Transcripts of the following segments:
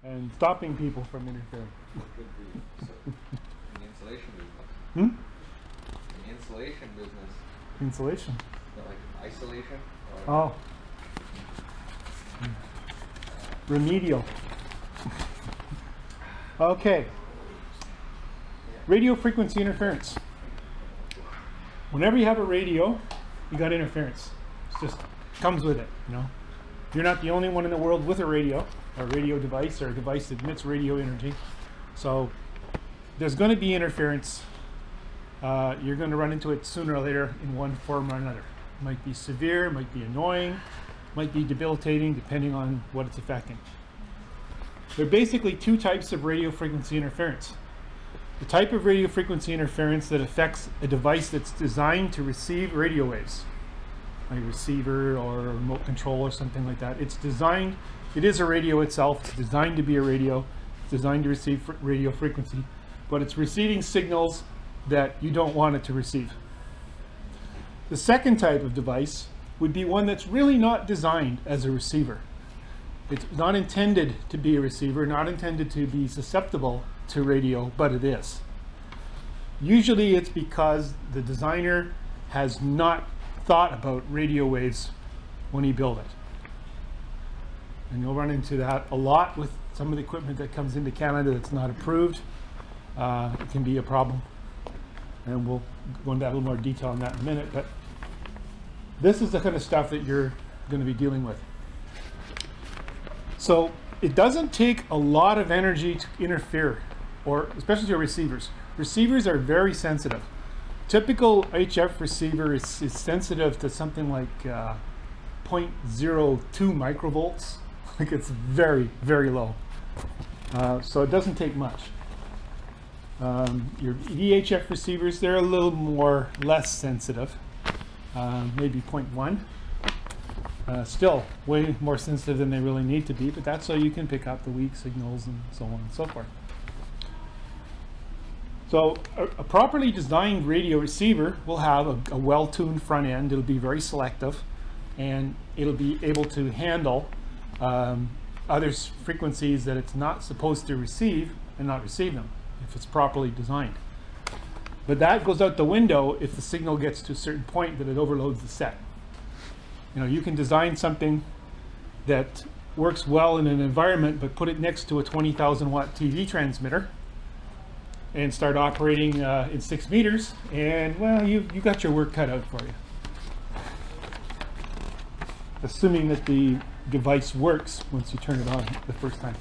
and stopping people from interfering. Could be so, in the insulation business. Hmm? In the insulation business. Insulation. Like isolation? Oh. Remedial. Okay. Radio frequency interference. Whenever you have a radio, you got interference. It just comes with it, you know. You're not the only one in the world with a radio device, or a device that emits radio energy. So there's going to be interference. You're going to run into it sooner or later in one form or another. It might be severe, might be annoying, might be debilitating, depending on what it's affecting. There are basically two types of radio frequency interference. The type of radio frequency interference that affects a device that's designed to receive radio waves, like a receiver or a remote control or something like that. It's designed, it is a radio itself, it's designed to be a radio, it's designed to receive radio frequency, but it's receiving signals that you don't want it to receive. The second type of device would be one that's really not designed as a receiver. It's not intended to be a receiver, not intended to be susceptible to radio, but it is. Usually it's because the designer has not thought about radio waves when he built it. And you'll run into that a lot with some of the equipment that comes into Canada that's not approved. It can be a problem. And we'll go into a little more detail on that in a minute. But this is the kind of stuff that you're going to be dealing with. So it doesn't take a lot of energy to interfere, or especially your receivers. Receivers are very sensitive. Typical HF receiver is sensitive to something like 0.02 microvolts. Like it's very, very low. So it doesn't take much. Your VHF receivers, they're a little less sensitive, maybe 0.1. Still way more sensitive than they really need to be, but that's so you can pick up the weak signals and so on and so forth. So a properly designed radio receiver will have a well-tuned front end. It'll be very selective, and it'll be able to handle other frequencies that it's not supposed to receive and not receive them if it's properly designed. But that goes out the window if the signal gets to a certain point that it overloads the set. You know, you can design something that works well in an environment, but put it next to a 20,000 watt TV transmitter and start operating in 6 meters, and well, you got your work cut out for you. Assuming that the device works once you turn it on the first time.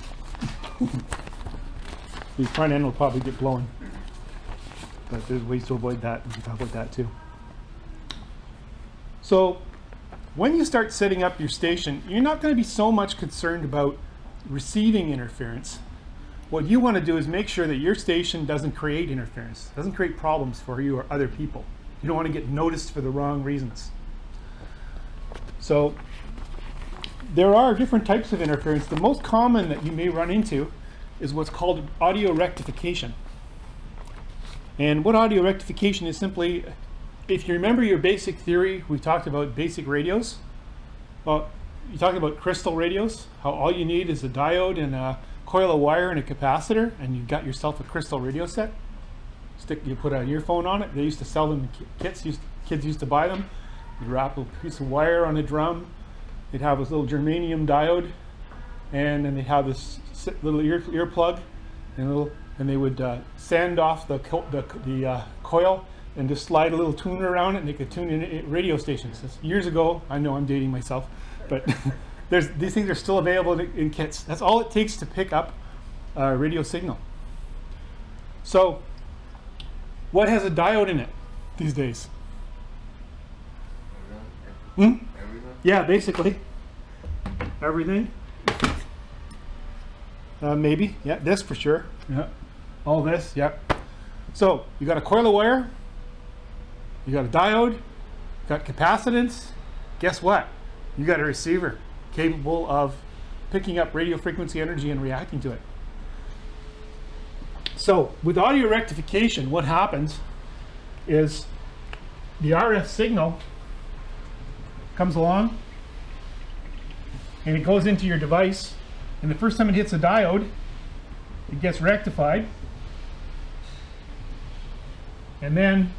The front end will probably get blown, but there's ways to avoid that. We can talk about that too. So when you start setting up your station, you're not going to be so much concerned about receiving interference. What you want to do is make sure that your station doesn't create interference, doesn't create problems for you or other people. You don't want to get noticed for the wrong reasons. So there are different types of interference. The most common that you may run into is what's called audio rectification. And what audio rectification is simply, if you remember your basic theory, we talked about basic radios. Well, you talked about crystal radios, how all you need is a diode and a coil of wire and a capacitor, and you've got yourself a crystal radio set. You put an earphone on it. They used to sell them in kits. Kids used to buy them. You'd wrap a piece of wire on a drum. They'd have this little germanium diode, and then they'd have this little ear plug, and they would sand off the coil and just slide a little tuner around it, and they could tune in radio stations. This years ago. I know I'm dating myself, but these things are still available in kits. That's all it takes to pick up a radio signal. So what has a diode in it these days? Everything? Yeah, basically. Everything. Maybe. Yeah, this for sure. Yeah. All this. Yep. So you got a coil of wire. You got a diode. You got capacitance. Guess what? You got a receiver capable of picking up radio frequency energy and reacting to it. So with audio rectification, what happens is the RF signal comes along and it goes into your device, And the first time it hits a diode, it gets rectified. And then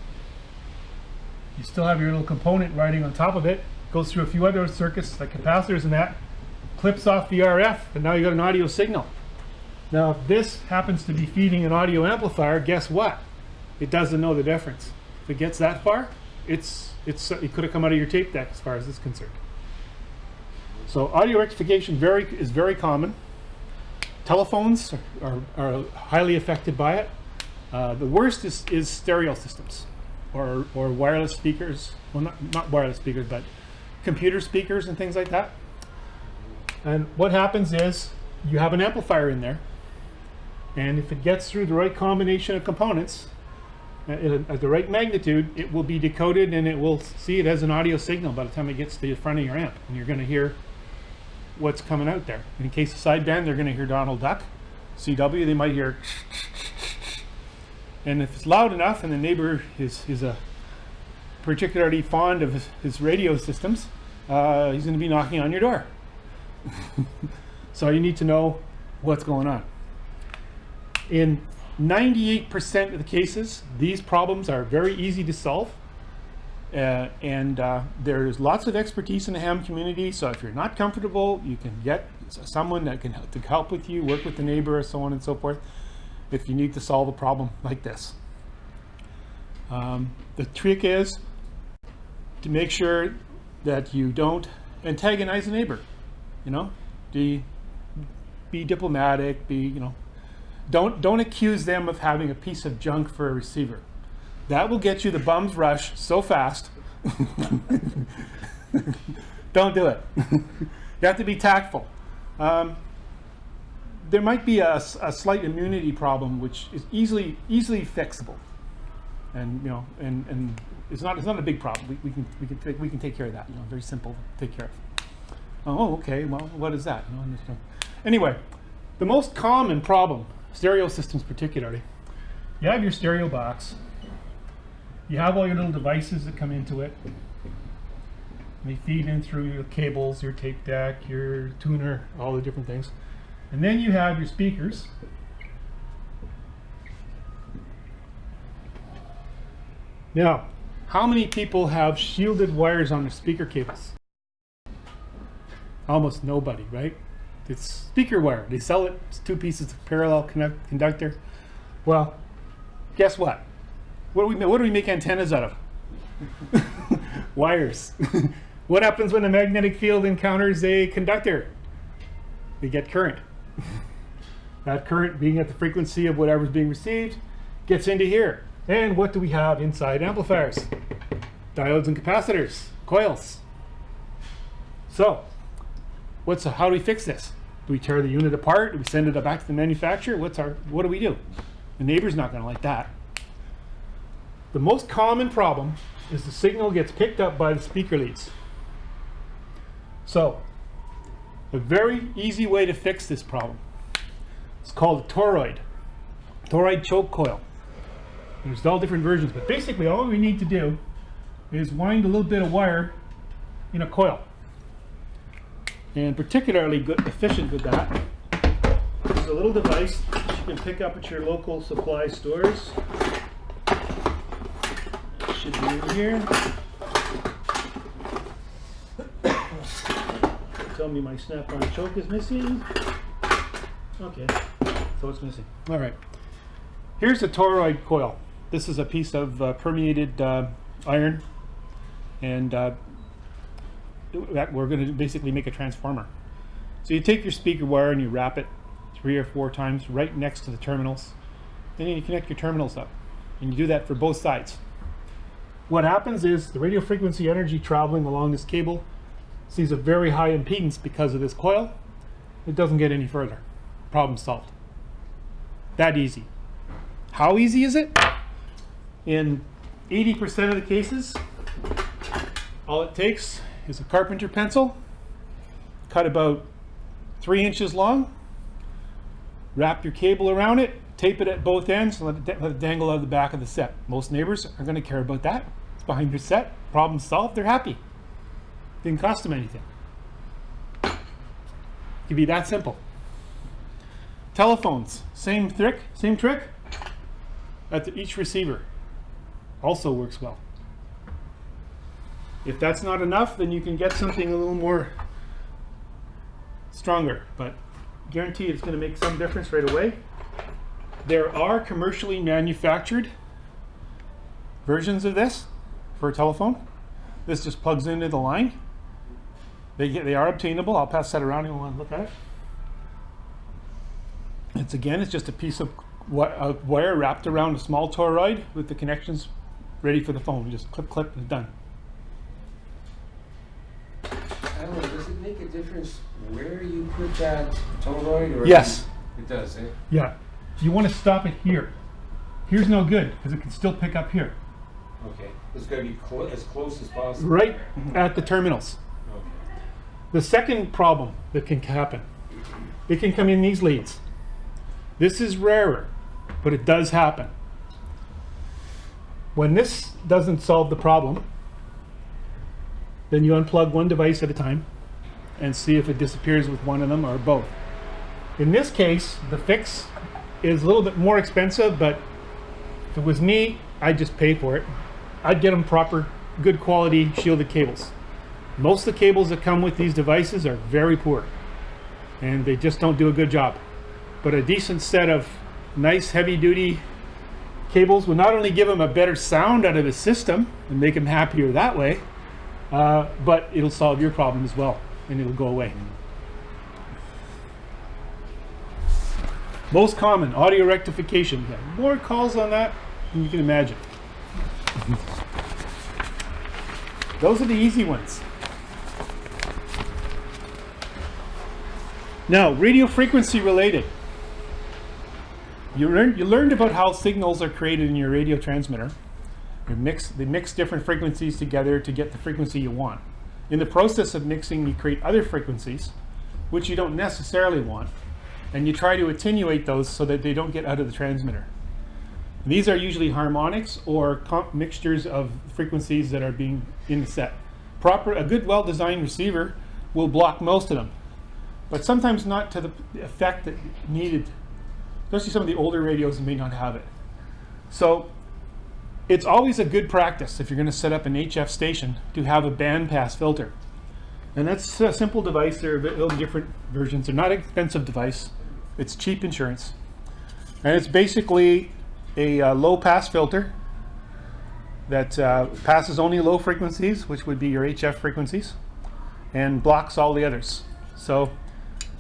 you still have your little component riding on top of it. Goes through a few other circuits like capacitors and that. Clips off the RF, and now you got an audio signal. Now, if this happens to be feeding an audio amplifier, guess what? It doesn't know the difference. If it gets that far, it could have come out of your tape deck as far as it's concerned. So audio rectification is very common. Telephones are highly affected by it. The worst is stereo systems or wireless speakers. Well, not wireless speakers, but computer speakers and things like that. And what happens is you have an amplifier in there, and if it gets through the right combination of components at the right magnitude, it will be decoded and it will see it as an audio signal by the time it gets to the front of your amp, and you're going to hear what's coming out there. In case of sideband, they're going to hear Donald Duck. CW, they might hear and if it's loud enough and the neighbor is particularly fond of his radio systems, he's going to be knocking on your door. So you need to know what's going on. In 98% of the cases, these problems are very easy to solve. And there's lots of expertise in the ham community, so if you're not comfortable, you can get someone that can help with you, work with the neighbor, so on and so forth, if you need to solve a problem like this. The trick is to make sure that you don't antagonize a neighbor. You know, be diplomatic. Don't accuse them of having a piece of junk for a receiver. That will get you the bum's rush so fast. Don't do it. You have to be tactful. There might be a slight immunity problem, which is easily fixable, and and it's not a big problem. We can take care of that. Very simple to take care of. Oh, okay. Well, what is that? Anyway, the most common problem, stereo systems particularly, you have your stereo box. You have all your little devices that come into it. They feed in through your cables, your tape deck, your tuner, all the different things. And then you have your speakers. Now, how many people have shielded wires on their speaker cables? Almost nobody, right? It's speaker wire. They sell it. It's two pieces of parallel conductor. Well, guess what? What do we make antennas out of? Wires. What happens when the magnetic field encounters a conductor? They get current. That current, being at the frequency of whatever's being received, gets into here. And what do we have inside amplifiers? Diodes and capacitors, coils. So, how do we fix this? Do we tear the unit apart? Do we send it back to the manufacturer? What do we do? The neighbor's not going to like that. The most common problem is the signal gets picked up by the speaker leads. So, a very easy way to fix this problem. It's called a toroid choke coil. There's all different versions, but basically all we need to do is wind a little bit of wire in a coil. And particularly efficient with that is a little device that you can pick up at your local supply stores. It should be in here. Tell me my snap-on choke is missing. Okay, so it's missing. All right. Here's a toroid coil. This is a piece of permeated iron, and we're going to basically make a transformer. So you take your speaker wire and you wrap it 3 or 4 times right next to the terminals. Then you connect your terminals up, and you do that for both sides. What happens is the radio frequency energy traveling along this cable sees a very high impedance because of this coil. It doesn't get any further. Problem solved. That easy. How easy is it? In 80% of the cases, all it takes is a carpenter pencil, cut about 3 inches long, wrap your cable around it, tape it at both ends, and let it dangle out of the back of the set. Most neighbors are going to care about that. It's behind your set. Problem solved. They're happy. Didn't cost them anything. It can be that simple. Telephones, same trick. At each receiver also works well. If that's not enough, then you can get something a little more stronger, but guarantee it's going to make some difference right away. There are commercially manufactured versions of this for a telephone. This just plugs into the line. They are obtainable. I'll pass that around if you want to look at it. It's just a piece of wire wrapped around a small toroid with the connections ready for the phone. You just clip, and it's done. I don't know, does it make a difference where you put that toroid? Or Yes. It does, eh? Yeah. You want to stop it here. Here's no good because it can still pick up here. Okay. It's got to be as close as possible. Right at the terminals. Okay. The second problem that can happen, it can come in these leads. This is rarer, but it does happen. When this doesn't solve the problem, then you unplug one device at a time and see if it disappears with one of them or both. In this case, the fix is a little bit more expensive, but if it was me, I'd just pay for it. I'd get them proper, good quality shielded cables. Most of the cables that come with these devices are very poor, and they just don't do a good job. But a decent set of nice heavy duty cables will not only give them a better sound out of the system and make them happier that way, but it'll solve your problem as well, and it'll go away. Most common, audio rectification. We have more calls on that than you can imagine. Those are the easy ones. Now, radio frequency related. You learned about how signals are created in your radio transmitter. They mix different frequencies together to get the frequency you want. In the process of mixing, you create other frequencies, which you don't necessarily want, and you try to attenuate those so that they don't get out of the transmitter. These are usually harmonics or mixtures of frequencies that are being in the set. A good, well-designed receiver will block most of them, but sometimes not to the effect that needed. Especially some of the older radios may not have it. So it's always a good practice if you're going to set up an HF station to have a bandpass filter. And that's a simple device. There are different versions. They're not an expensive device. It's cheap insurance. And it's basically a low pass filter that passes only low frequencies, which would be your HF frequencies, and blocks all the others. So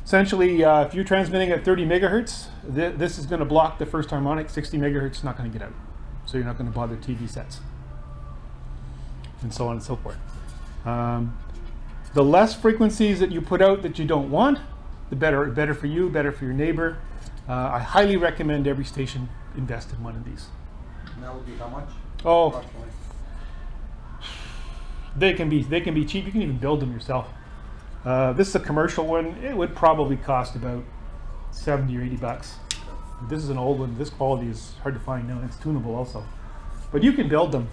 essentially, if you're transmitting at 30 megahertz, this is going to block the first harmonic. 60 megahertz is not going to get out. So you're not going to bother TV sets. And so on and so forth. The less frequencies that you put out that you don't want, the better for you, better for your neighbor. I highly recommend every station invest in one of these. And that would be how much? Oh, Approximately. they can be cheap. You can even build them yourself. This is a commercial one. It would probably cost about 70 or 80 bucks. This is an old one. This quality is hard to find now. It's tunable also. But you can build them.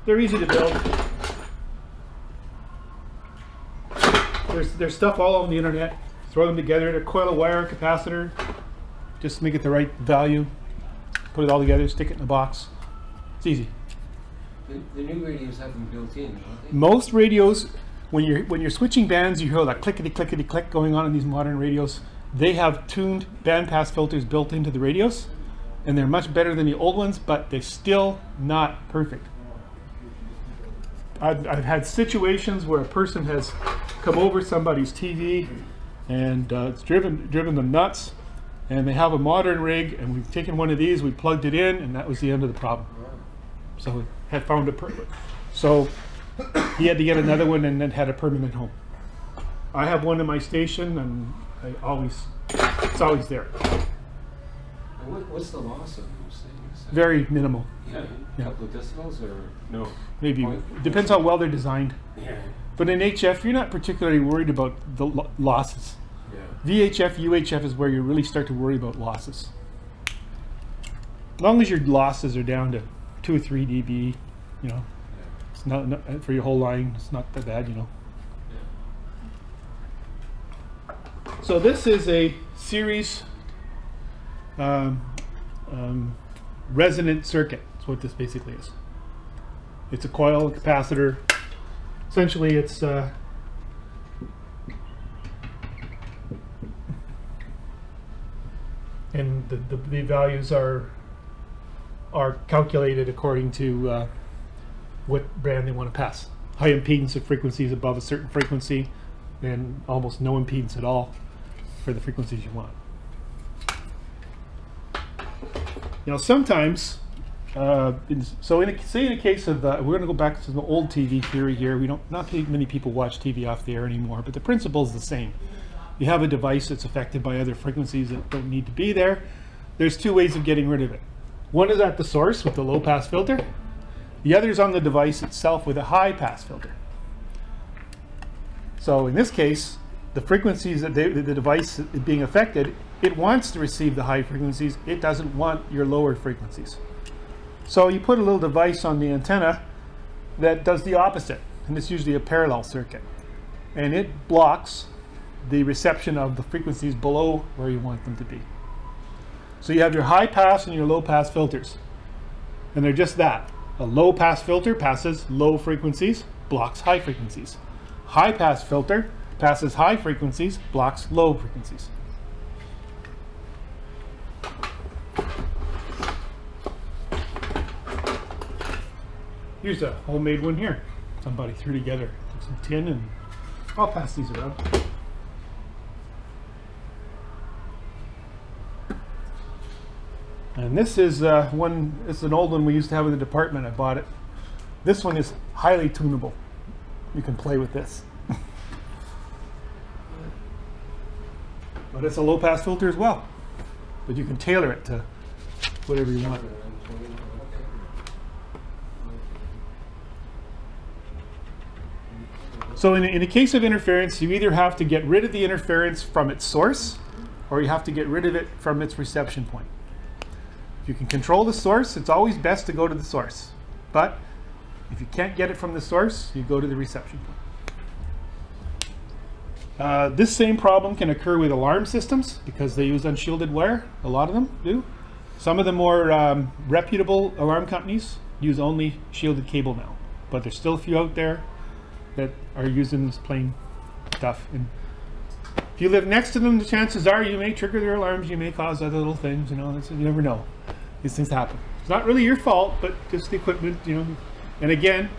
They're easy to build. There's stuff all over the internet. Throw them together. A coil of wire, capacitor. Just make it the right value. Put it all together. Stick it in a box. It's easy. The new radios have them built in, don't they? Most radios, when you're switching bands, you hear that clickety clickety click going on in these modern radios. They have tuned bandpass filters built into the radios, and they're much better than the old ones, but they're still not perfect. I've had situations where a person has come over somebody's TV and it's driven them nuts, and they have a modern rig, and we've taken one of these, we plugged it in, and that was the end of the problem. So we had found a perfect. So he had to get another one and then had a permanent home. I have one in my station, and it's always there. And what's the loss of those things? Very minimal. Yeah, a couple of decibels or no? Maybe. Depends how well they're designed. Yeah. But in HF, you're not particularly worried about the losses. Yeah. VHF, UHF is where you really start to worry about losses. As long as your losses are down to 2 or 3 dB, you know, it's not for your whole line. It's not that bad, you know. So this is a series resonant circuit. That's what this basically is. It's a coil, a capacitor. Essentially, it's and the values are calculated according to what band they want to pass. High impedance of frequencies above a certain frequency, and almost no impedance at all for the frequencies you want. Now, sometimes, say in a case of, we're going to go back to the old TV theory here. Not many people watch TV off the air anymore, but the principle is the same. You have a device that's affected by other frequencies that don't need to be there. There's two ways of getting rid of it. One is at the source with the low pass filter. The other is on the device itself with a high pass filter. So in this case, the frequencies that the device is being affected, it wants to receive the high frequencies. It doesn't want your lower frequencies. So you put a little device on the antenna that does the opposite, and it's usually a parallel circuit. And it blocks the reception of the frequencies below where you want them to be. So you have your high pass and your low pass filters. And they're just that. A low pass filter passes low frequencies, blocks high frequencies. High pass filter passes high frequencies, blocks low frequencies. Here's a homemade one here. Somebody threw together some tin, and I'll pass these around. And this is it's an old one we used to have in the department. I bought it. This one is highly tunable. You can play with this. But it's a low pass filter as well. But you can tailor it to whatever you want. So in a case of interference, you either have to get rid of the interference from its source, or you have to get rid of it from its reception point. If you can control the source, it's always best to go to the source. But if you can't get it from the source, you go to the reception point. This same problem can occur with alarm systems because they use unshielded wire. A lot of them do. Some of the more reputable alarm companies use only shielded cable now, but there's still a few out there that are using this plain stuff. And if you live next to them, the chances are you may trigger their alarms, you may cause other little things, you never know. These things happen. It's not really your fault, but just the equipment, And again,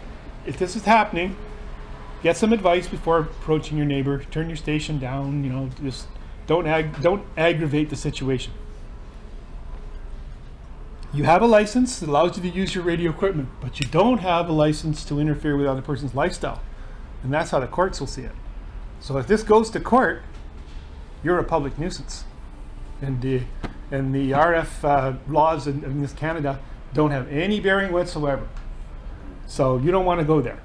if this is happening, get some advice before approaching your neighbor. Turn your station down, just don't aggravate the situation. You have a license that allows you to use your radio equipment, but you don't have a license to interfere with other person's lifestyle. And that's how the courts will see it. So if this goes to court, you're a public nuisance. And the RF laws in this Canada don't have any bearing whatsoever. So you don't want to go there.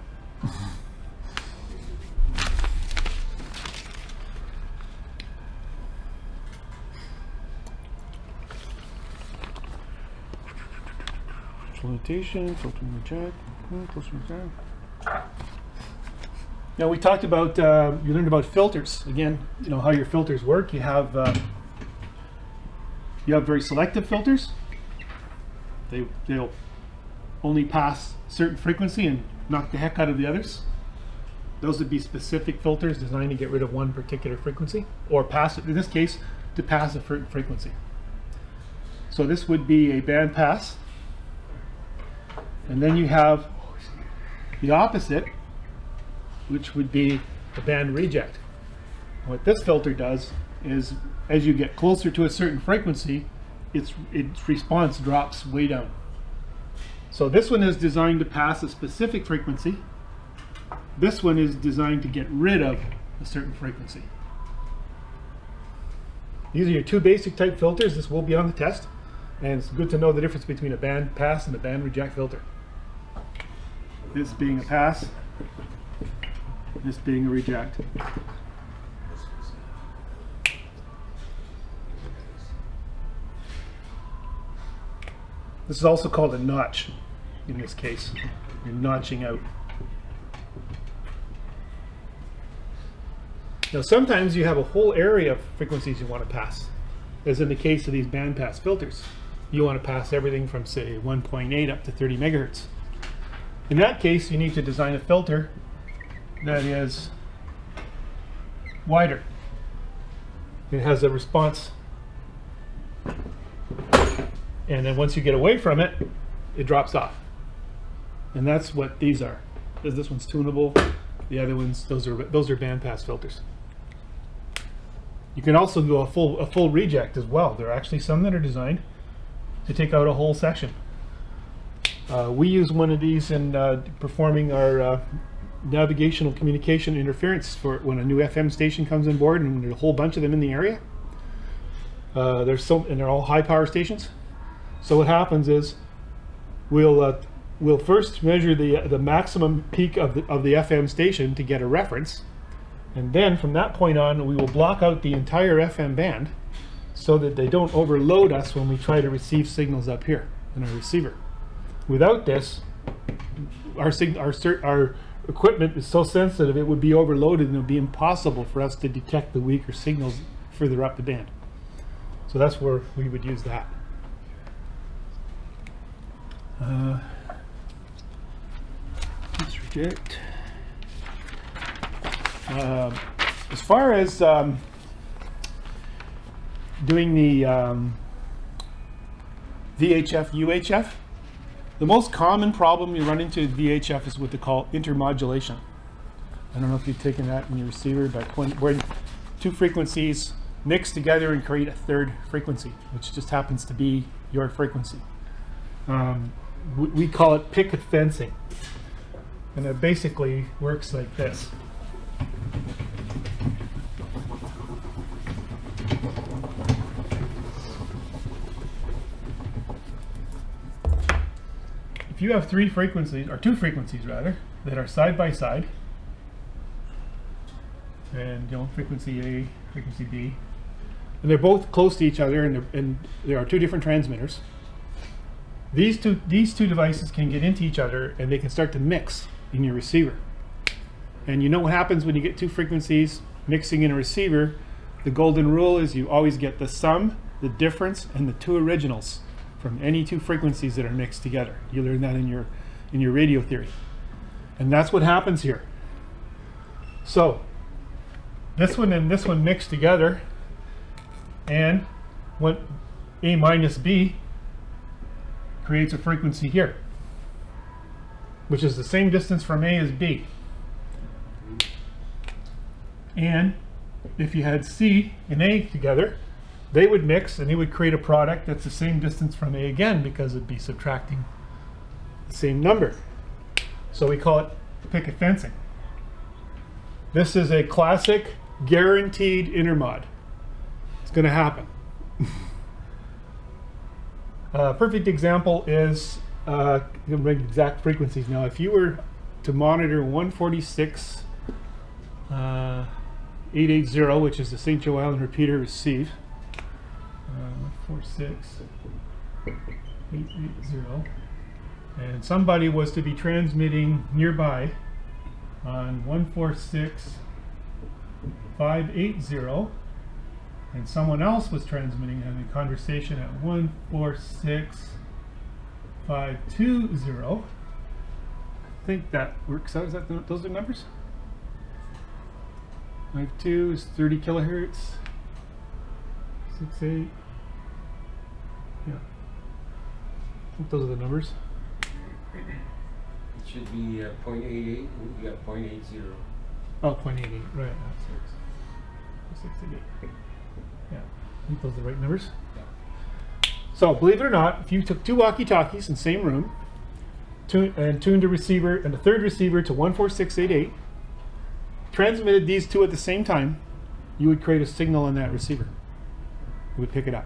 Limitation, filter reject, Now we talked about, you learned about filters. Again, how your filters work. You have very selective filters. They'll only pass certain frequency and knock the heck out of the others. Those would be specific filters designed to get rid of one particular frequency, or pass it, in this case, to pass a certain frequency. So this would be a band pass. And then you have the opposite, which would be a band reject. What this filter does is, as you get closer to a certain frequency, its response drops way down. So this one is designed to pass a specific frequency. This one is designed to get rid of a certain frequency. These are your two basic type filters. This will be on the test. And it's good to know the difference between a band pass and a band reject filter. This being a pass, this being a reject. This is also called a notch in this case. You're notching out. Now sometimes you have a whole area of frequencies you want to pass. as in the case of these bandpass filters. You want to pass everything from, say, 1.8 up to 30 megahertz. In that case, you need to design a filter that is wider. It has a response, and then once you get away from it, it drops off. And that's what these are. This one's tunable. The other ones, those are bandpass filters. You can also go a full reject as well. There are actually some that are designed to take out a whole section. We use one of these in performing our navigational communication interference for when a new FM station comes on board, and there's a whole bunch of them in the area. And they're all high power stations. So what happens is we'll first measure the maximum peak of the FM station to get a reference, and then from that point on we will block out the entire FM band so that they don't overload us when we try to receive signals up here in our receiver. Without this, our equipment is so sensitive it would be overloaded and it would be impossible for us to detect the weaker signals further up the band. So that's where we would use that. Let's reject. As far as doing the VHF, UHF, the most common problem you run into with VHF is what they call intermodulation. I don't know if you've taken that in your receiver, but when two frequencies mix together and create a third frequency, which just happens to be your frequency. We call it picket fencing. And it basically works like this. If you have three frequencies, or two frequencies rather, that are side by side, and frequency A, frequency B, and they're both close to each other, and there are two different transmitters. These two devices can get into each other, and they can start to mix in your receiver. And you know what happens when you get two frequencies mixing in a receiver? The golden rule is you always get the sum, the difference, and the two originals from any two frequencies that are mixed together. You learn that in your radio theory. And that's what happens here. So this one and this one mix together, and when A minus B creates a frequency here, which is the same distance from A as B. And if you had C and A together, they would mix and they would create a product that's the same distance from A again, because it'd be subtracting the same number. So we call it picket fencing. This is a classic guaranteed intermod. It's going to happen. Perfect example is, I'm going to bring exact frequencies now. If you were to monitor 146.880, which is the St. Joe Island repeater receive, 146.880, and somebody was to be transmitting nearby on 146.580, and someone else was transmitting, having a conversation at 146.520. I think that works out. Is that those are numbers? 5.2 is 30 kilohertz. 6.8. Yeah. I think those are the numbers. It should be 0.88. You got 0.80. Oh, 0.88. Right. That's 6.8. Yeah. I think those are the right numbers. Yeah. So, believe it or not, if you took two walkie-talkies in the same room and tuned a receiver and a third receiver to 146.88, transmitted these two at the same time, you would create a signal on that receiver. It would pick it up.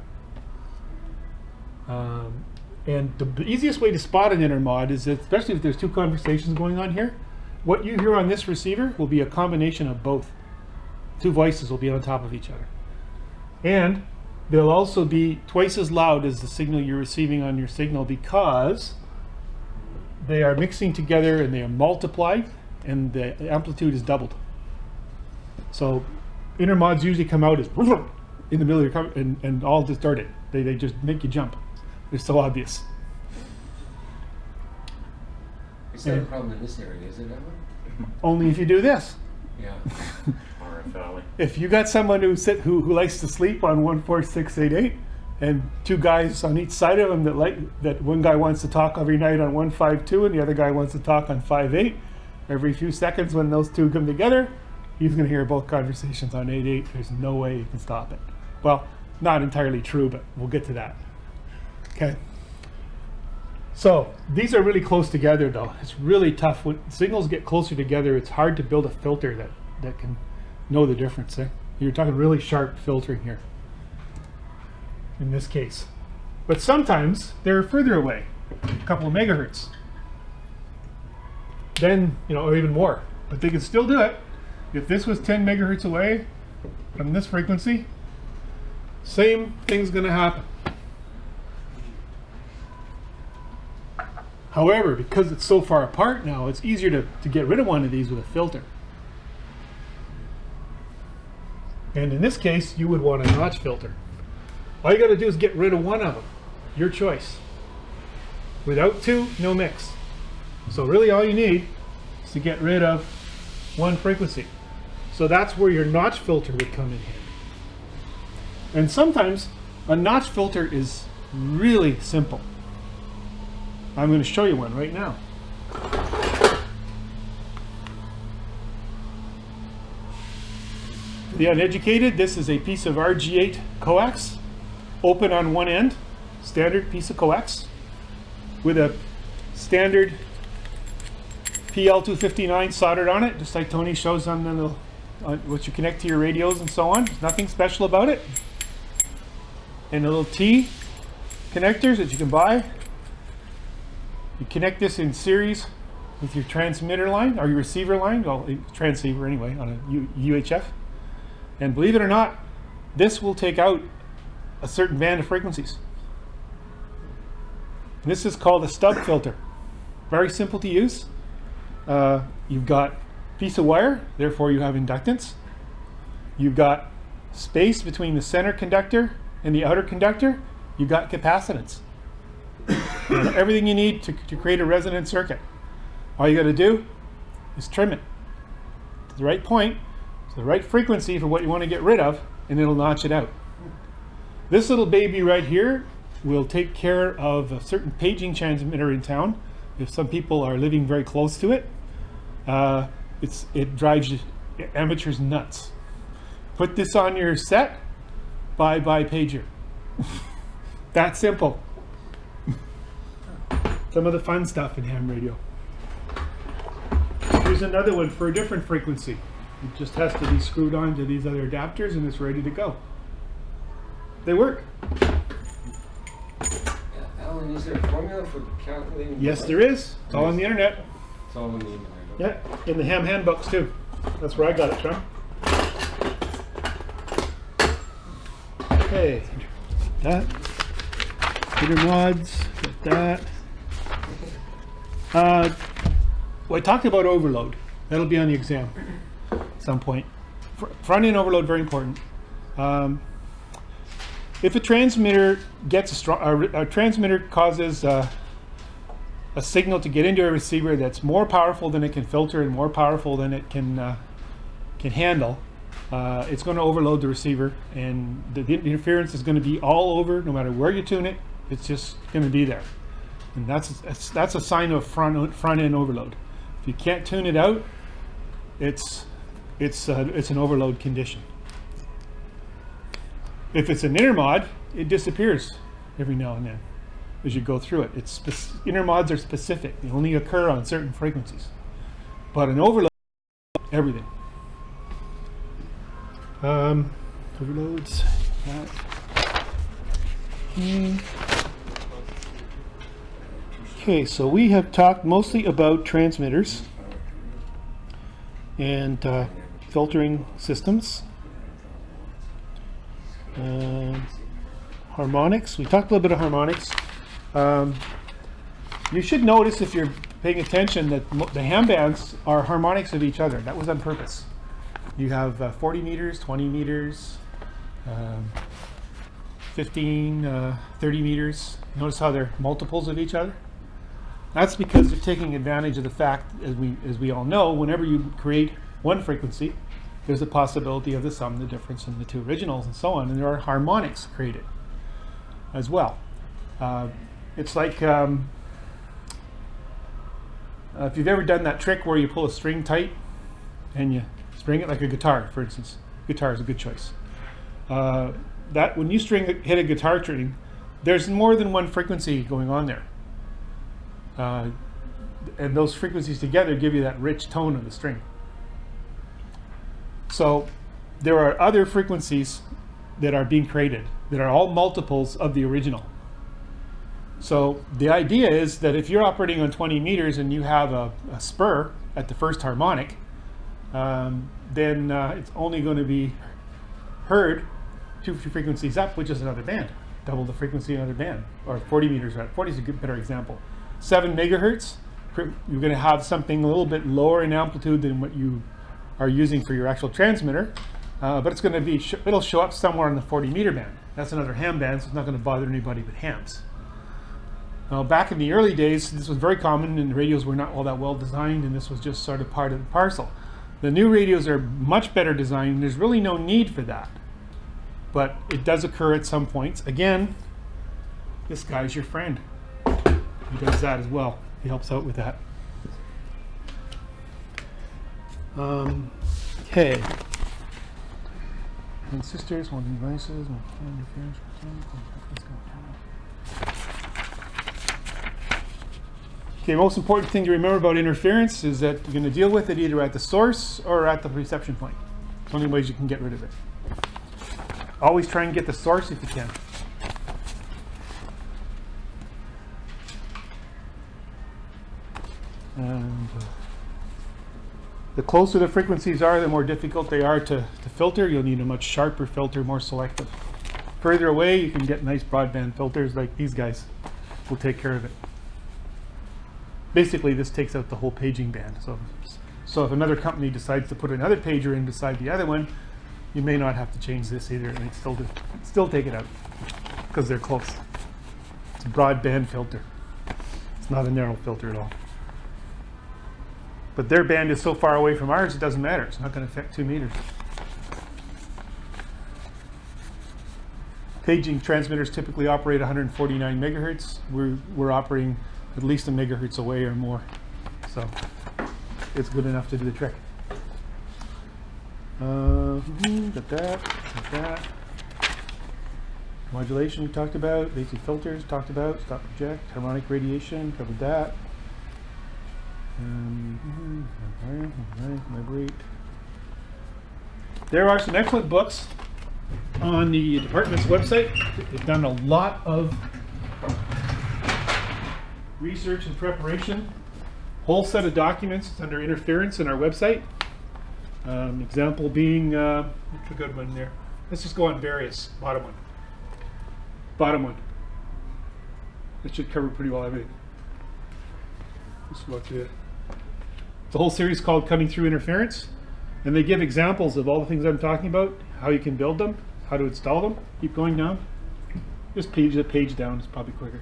And the easiest way to spot an intermod is that, especially if there's two conversations going on here, what you hear on this receiver will be a combination of both. Two voices will be on top of each other. And they'll also be twice as loud as the signal you're receiving on your signal, because they are mixing together and they are multiplied and the amplitude is doubled. So intermods usually come out as in the middle of your cover and all distorted. They just make you jump. They're so obvious. It's not a problem in this area, is it, Evan? Only if you do this. Yeah. RF If you got someone who likes to sleep on 14688, and two guys on each side of them that one guy wants to talk every night on 152 and the other guy wants to talk on 58, every few seconds when those two come together, he's going to hear both conversations on 88. There's no way you can stop it. Well, not entirely true, but we'll get to that. Okay. So these are really close together, though. It's really tough. When signals get closer together, it's hard to build a filter that can know the difference. Eh? You're talking really sharp filtering here in this case. But sometimes they're further away, a couple of megahertz. Then, or even more. But they can still do it. If this was 10 megahertz away from this frequency, same thing's going to happen. However, because it's so far apart now, it's easier to get rid of one of these with a filter. And in this case, you would want a notch filter. All you got to do is get rid of one of them. Your choice. Without two, no mix. So really all you need is to get rid of one frequency. So that's where your notch filter would come in handy. And sometimes a notch filter is really simple. I'm going to show you one right now. For the uneducated, this is a piece of RG8 coax, open on one end, standard piece of coax, with a standard PL259 soldered on it, just like Tony shows on what you connect to your radios and so on. There's nothing special about it. And the little T connectors that you can buy. You connect this in series with your transmitter line or your receiver line, well, transceiver anyway, on a UHF. And believe it or not, this will take out a certain band of frequencies. And this is called a stub filter. Very simple to use. You've got a piece of wire, therefore you have inductance. You've got space between the center conductor and the outer conductor. You've got capacitance. Everything you need to create a resonant circuit. All you got to do is trim it to the right point, to the right frequency for what you want to get rid of, and it'll notch it out. This little baby right here will take care of a certain paging transmitter in town. If some people are living very close to it, it drives amateurs nuts. Put this on your set, bye pager. That simple. Some of the fun stuff in ham radio. Here's another one for a different frequency. It just has to be screwed on to these other adapters and it's ready to go. They work. Alan, is there a formula for calculating? Yes, there is. It's all on the internet. It's all in the internet. Yeah, in the ham handbooks too. That's where I got it from. Okay, that. Meter mods, got that. Well, I talked about overload. That'll be on the exam at some point. Front end overload, very important. If a transmitter gets a transmitter causes a signal to get into a receiver that's more powerful than it can filter and more powerful than it can handle, it's going to overload the receiver, and the interference is going to be all over, no matter where you tune it. It's just going to be there, and that's a sign of front end overload. If you can't tune it out, it's an overload condition. If it's an intermod, it disappears every now and then as you go through it. Intermods are specific; they only occur on certain frequencies. But an overload, everything. Overloads. Okay, so we have talked mostly about transmitters and filtering systems. Harmonics. We talked a little bit of harmonics. You should notice, if you're paying attention, that the ham bands are harmonics of each other. That was on purpose. You have 40 meters, 20 meters, 15, 30 meters. Notice how they're multiples of each other? That's because they're taking advantage of the fact, as we all know, whenever you create one frequency, there's a possibility of the sum, the difference in the two originals, and so on, and there are harmonics created as well. It's like if you've ever done that trick where you pull a string tight and you string it like a guitar, for instance. Guitar is a good choice. That when you hit a guitar string, there's more than one frequency going on there. And those frequencies together give you that rich tone of the string. So there are other frequencies that are being created that are all multiples of the original. So the idea is that if you're operating on 20 meters and you have a spur at the first harmonic, then it's only going to be heard 2 frequencies up, which is another band. Double the frequency, another band. Or 40 meters, right? 40 is a better example. 7 megahertz, you're going to have something a little bit lower in amplitude than what you are using for your actual transmitter, but it's going to be, it'll show up somewhere in the 40 meter band. That's another ham band, so it's not going to bother anybody with hams. Now, back in the early days, this was very common, and radios were not all that well designed, and this was just sort of part of the parcel. The new radios are much better designed, and there's really no need for that. But it does occur at some points. Again, this guy's your friend. He does that as well. He helps out with that. Okay. And sisters, one devices, one interference. Okay, most important thing to remember about interference is that you're going to deal with it either at the source or at the reception point. It's the only ways you can get rid of it. Always try and get the source if you can. And the closer the frequencies are, the more difficult they are to filter. You'll need a much sharper filter, more selective. Further away, you can get nice broadband filters like these guys. Will take care of it. Basically, this takes out the whole paging band. So if another company decides to put another pager in beside the other one, you may not have to change this either, and still take it out because they're close. It's a broadband filter. It's not a narrow filter at all. But their band is so far away from ours, it doesn't matter. It's not going to affect 2 meters. Paging transmitters typically operate 149 megahertz. We're operating at least a megahertz away or more. So it's good enough to do the trick. Got that. Modulation we talked about. Basic filters talked about. Stop project. Harmonic radiation covered that. Vibrate. There are some excellent books on the department's website. They've done a lot of research and preparation. Whole set of documents under interference in our website. Example being, what's a good one there? Let's just go on various. Bottom one. That should cover pretty well everything. Let's go to it. It's a whole series called Cutting Through Interference, and they give examples of all the things I'm talking about, how you can build them, how to install them. Keep going down. Just page the page down, it's probably quicker.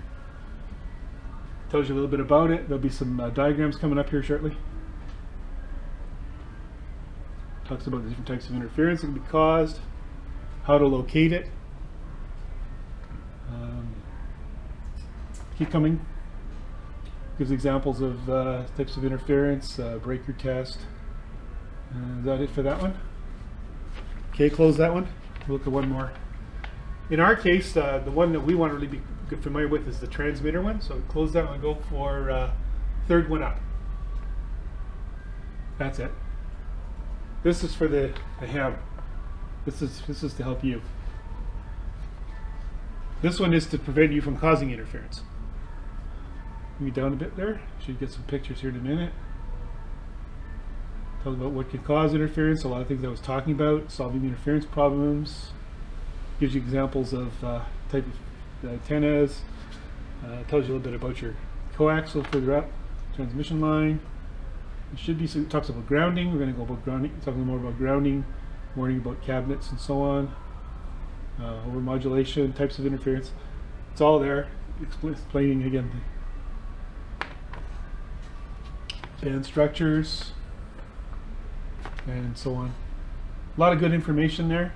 Tells you a little bit about it. There'll be some diagrams coming up here shortly. Talks about the different types of interference that can be caused, how to locate it. Keep coming. Gives examples of types of interference, breaker test. Is that it for that one? Okay, close that one. We'll look at one more. In our case, the one that we want to really be familiar with is the transmitter one. So close that one, go for third one up. That's it. This is for the ham. This is to help you. This one is to prevent you from causing interference. Maybe down a bit there. Should get some pictures here in a minute. Tells about what can cause interference. A lot of things I was talking about. Solving interference problems. Gives you examples of type of antennas. Tells you a little bit about your coaxial further up. Transmission line. It should be. So it talks about grounding. We're going to go about grounding. Talking more about grounding. Warning about cabinets and so on. overmodulation, types of interference. It's all there, explaining again the band structures and so on. A lot of good information there.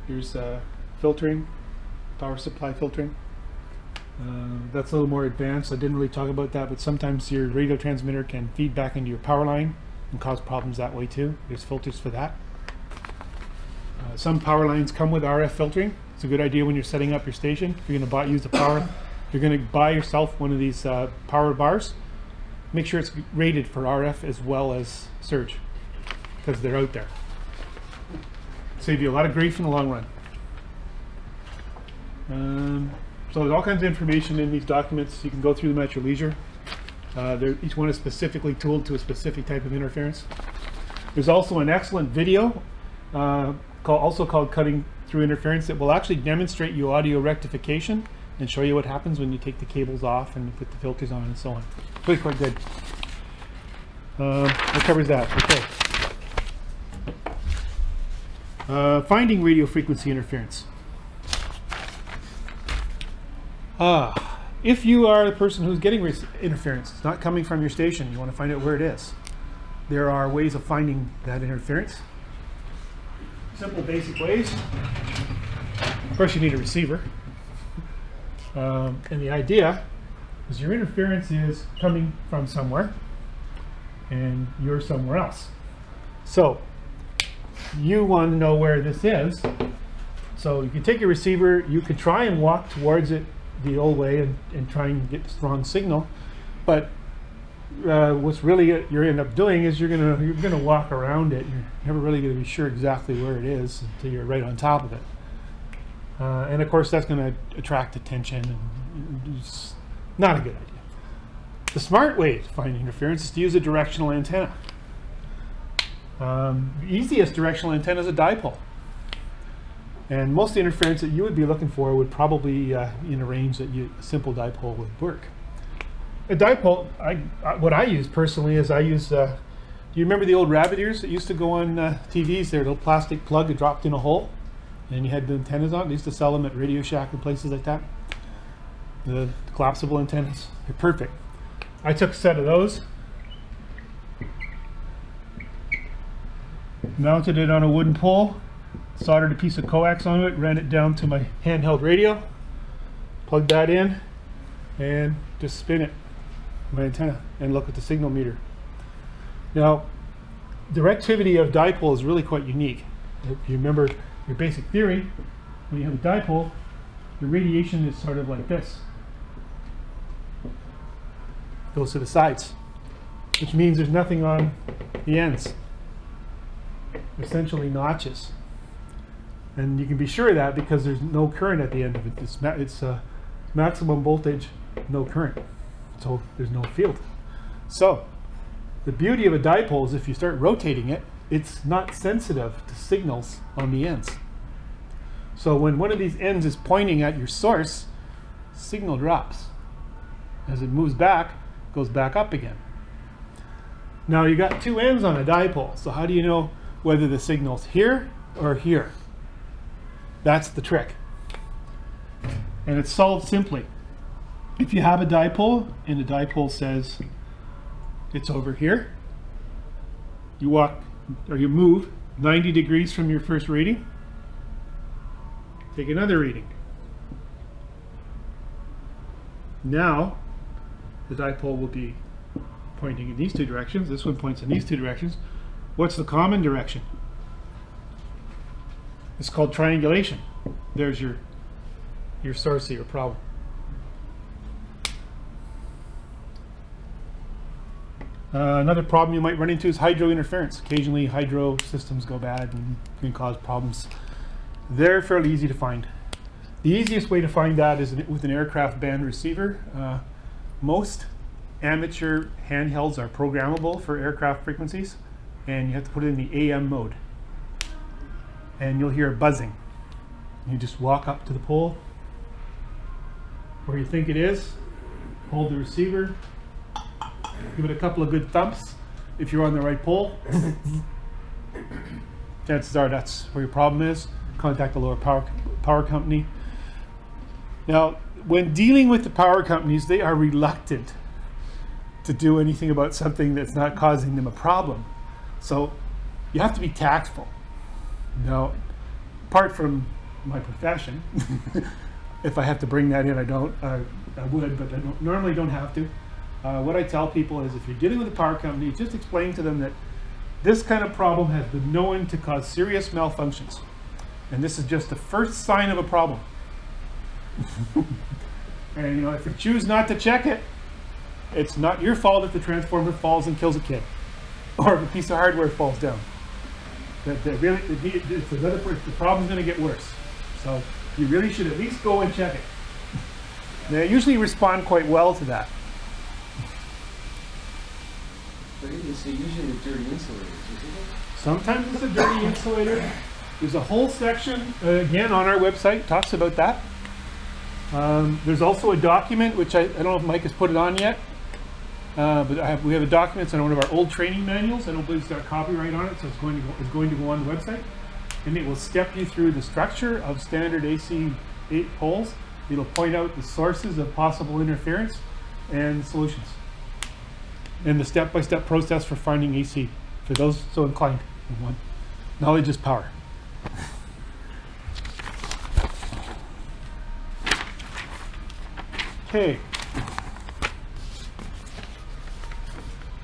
Here's filtering, power supply filtering. That's a little more advanced. I didn't really talk about that, but sometimes your radio transmitter can feed back into your power line and cause problems that way too. There's filters for that. Some power lines come with RF filtering. It's a good idea when you're setting up your station. If you're going to use the power, you're going to buy yourself one of these power bars. Make sure it's rated for RF as well as surge, because they're out there. Save you a lot of grief in the long run. So there's all kinds of information in these documents. You can go through them at your leisure. Each one is specifically tooled to a specific type of interference. There's also an excellent video also called Cutting Through Interference that will actually demonstrate you audio rectification and show you what happens when you take the cables off and you put the filters on and so on. Really quite good. That covers that. Okay. Finding radio frequency interference. If you are the person who's getting interference, it's not coming from your station, you want to find out where it is. There are ways of finding that interference. Simple, basic ways. Of course, you need a receiver. And the idea is your interference is coming from somewhere, and you're somewhere else. So you want to know where this is. So you can take your receiver, you could try and walk towards it the old way and try and get a strong signal, but what's really you're end up doing is you're gonna walk around it. You're never really going to be sure exactly where it is until you're right on top of it. And of course, that's going to attract attention, and it's not a good idea. The smart way to find interference is to use a directional antenna. The easiest directional antenna is a dipole. And most of the interference that you would be looking for would probably in a range that a simple dipole would work. A dipole, what I use personally is do you remember the old rabbit ears that used to go on TVs? They're a little plastic plug that dropped in a hole, and you had the antennas on. They used to sell them at Radio Shack and places like that. The collapsible antennas, they're perfect. I took a set of those, mounted it on a wooden pole, soldered a piece of coax onto it, ran it down to my handheld radio, plugged that in, and just spin it, my antenna, and look at the signal meter. Now, directivity of dipole is really quite unique. If you remember your basic theory, when you have a dipole, the radiation is sort of like this. Goes to the sides, which means there's nothing on the ends. Essentially notches. And you can be sure of that because there's no current at the end of it. It's maximum voltage, no current. So there's no field. So the beauty of a dipole is if you start rotating it, it's not sensitive to signals on the ends. So when one of these ends is pointing at your source, signal drops. As it moves back, it goes back up again. Now you got two ends on a dipole, so how do you know whether the signal's here or here? That's the trick. And it's solved simply. If you have a dipole and the dipole says it's over here, you walk or you move 90 degrees from your first reading, take another reading. Now the dipole will be pointing in these two directions. This one points in these two directions. What's the common direction? It's called triangulation. There's your source of your problem. Another problem you might run into is hydro interference. Occasionally hydro systems go bad and can cause problems. They're fairly easy to find. The easiest way to find that is with an aircraft band receiver. Most amateur handhelds are programmable for aircraft frequencies, and you have to put it in the AM mode. And you'll hear buzzing. You just walk up to the pole where you think it is, hold the receiver, give it a couple of good thumps if you're on the right pole, chances are that's where your problem is. Contact the lower power company. Now, when dealing with the power companies, they are reluctant to do anything about something that's not causing them a problem. So you have to be tactful. Now, apart from my profession, if I have to bring that in, I would, but I normally don't have to. What I tell people is if you're dealing with a power company, just explain to them that this kind of problem has been known to cause serious malfunctions. And this is just the first sign of a problem. And if you choose not to check it, it's not your fault if the transformer falls and kills a kid, or if a piece of hardware falls down. It's another place. The problem's going to get worse. So you really should at least go and check it. They usually respond quite well to that. But it's usually the dirty insulators, isn't it? Sometimes it's a dirty insulator. There's a whole section, again, on our website, talks about that. There's also a document, which I don't know if Mike has put it on yet, but we have a document. It's on one of our old training manuals. I don't believe it's got copyright on it, so it's going to go on the website. And it will step you through the structure of standard AC 8 poles. It'll point out the sources of possible interference and solutions. And the step-by-step process for finding AC, for those so inclined. Knowledge is power. Okay.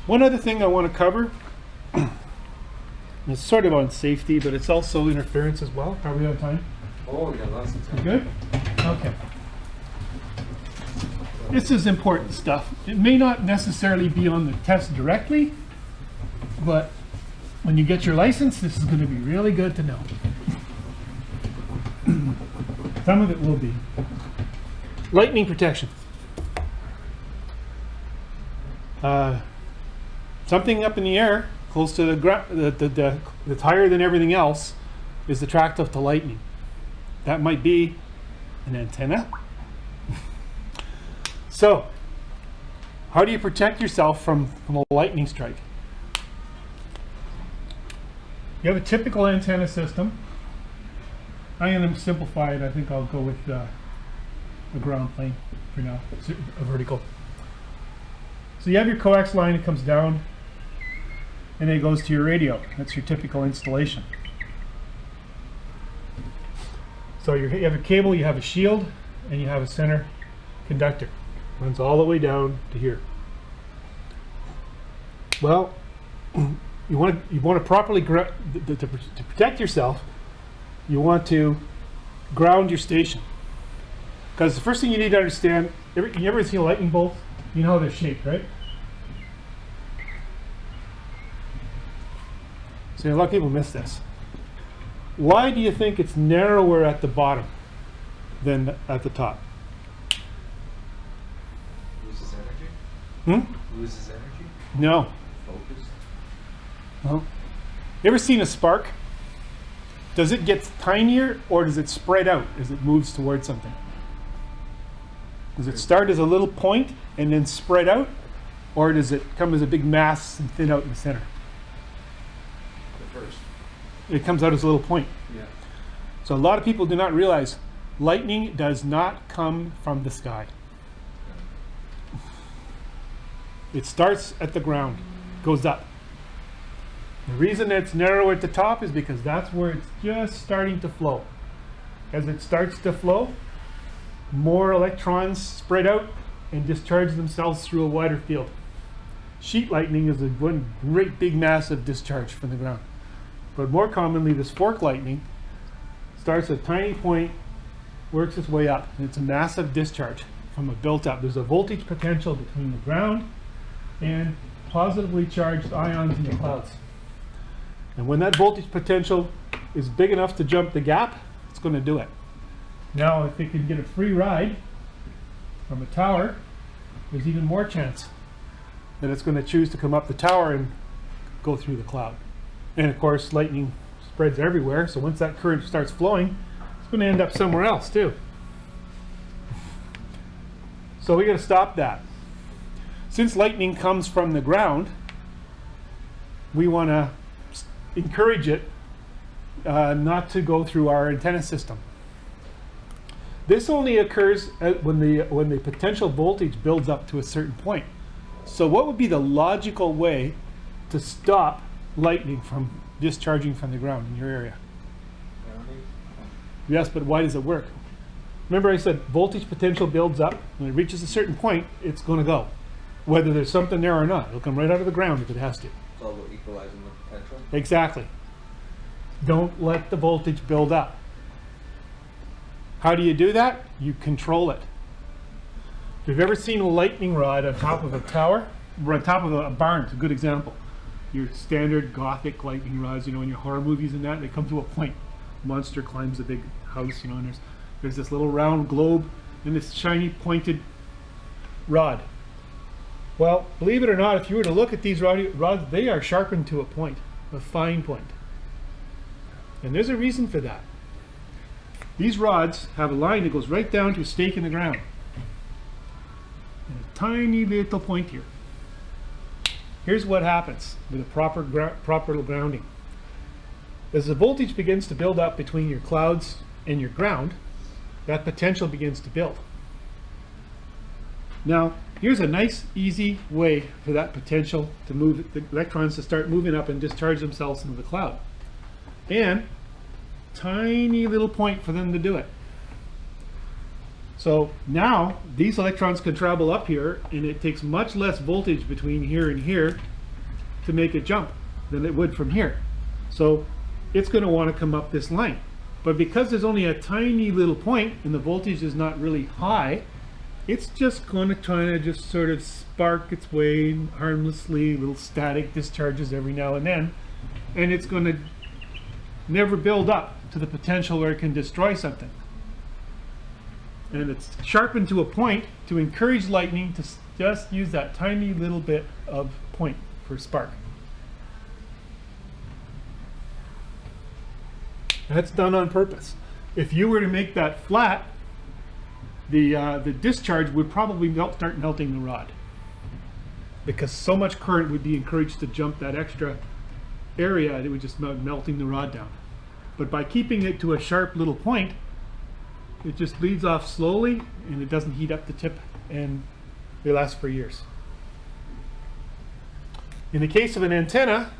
One other thing I want to cover, it's sort of on safety, but it's also interference as well. Are we out of time? Oh, we got lots of time. You good? Okay. This is important stuff. It may not necessarily be on the test directly, but when you get your license, this is going to be really good to know. Some of it will be. Lightning protection. Something up in the air, close to the ground, that's higher than everything else, is attractive to lightning. That might be an antenna. So, how do you protect yourself from a lightning strike? You have a typical antenna system. I'm going to simplify it. I think I'll go with a ground plane for now, a vertical. So you have your coax line that comes down, and it goes to your radio. That's your typical installation. So you have a cable, you have a shield, and you have a center conductor. Runs all the way down to here. Well, you want to properly to protect yourself. You want to ground your station, because the first thing you need to understand. You ever see a lightning bolt? You know how they're shaped, right? So a lot of people miss this. Why do you think it's narrower at the bottom than at the top? Loses energy? Loses energy? No. Focus? No. You ever seen a spark? Does it get tinier or does it spread out as it moves towards something? Does it start as a little point and then spread out, or does it come as a big mass and thin out in the center? The first. It comes out as a little point. Yeah. So a lot of people do not realize lightning does not come from the sky. It starts at the ground, goes up. The reason it's narrow at the top is because that's where it's just starting to flow. As it starts to flow, more electrons spread out and discharge themselves through a wider field. Sheet lightning is one great big massive discharge from the ground. But more commonly, this fork lightning starts at a tiny point, works its way up, and it's a massive discharge from a built up. There's a voltage potential between the ground and positively charged ions in the clouds. And when that voltage potential is big enough to jump the gap, it's going to do it. Now, if it can get a free ride from a tower, there's even more chance that it's going to choose to come up the tower and go through the cloud. And of course, lightning spreads everywhere, so once that current starts flowing, it's going to end up somewhere else too. So we got to stop that. Since lightning comes from the ground, we want to encourage it not to go through our antenna system. This only occurs when the potential voltage builds up to a certain point. So what would be the logical way to stop lightning from discharging from the ground in your area? Yes, but why does it work? Remember I said voltage potential builds up. When it reaches a certain point, it's going to go. Whether there's something there or not. It'll come right out of the ground if it has to. It's all about equalizing the potential. Exactly. Don't let the voltage build up. How do you do that? You control it. If you've ever seen a lightning rod on top of a tower, or on top of a barn, it's a good example. Your standard Gothic lightning rods, you know, in your horror movies and that, they come to a point. Monster climbs a big house, you know, and there's this little round globe and this shiny pointed rod. Well, believe it or not, if you were to look at these rods, they are sharpened to a point, a fine point. And there's a reason for that. These rods have a line that goes right down to a stake in the ground. And a tiny little point here. Here's what happens with a proper grounding. As the voltage begins to build up between your clouds and your ground, that potential begins to build. Now, here's a nice, easy way for that potential to move, the electrons to start moving up and discharge themselves into the cloud. And tiny little point for them to do it. So now these electrons can travel up here, and it takes much less voltage between here and here to make it jump than it would from here. So it's going to want to come up this line. But because there's only a tiny little point and the voltage is not really high, it's just going to try to just sort of spark its way harmlessly, little static discharges every now and then, and it's going to never build up to the potential where it can destroy something. And it's sharpened to a point to encourage lightning to just use that tiny little bit of point for spark. That's done on purpose. If you were to make that flat, the discharge would probably start melting the rod, because so much current would be encouraged to jump that extra area, it would just melting the rod down. But by keeping it to a sharp little point, it just bleeds off slowly and it doesn't heat up the tip, and they last for years. In the case of an antenna,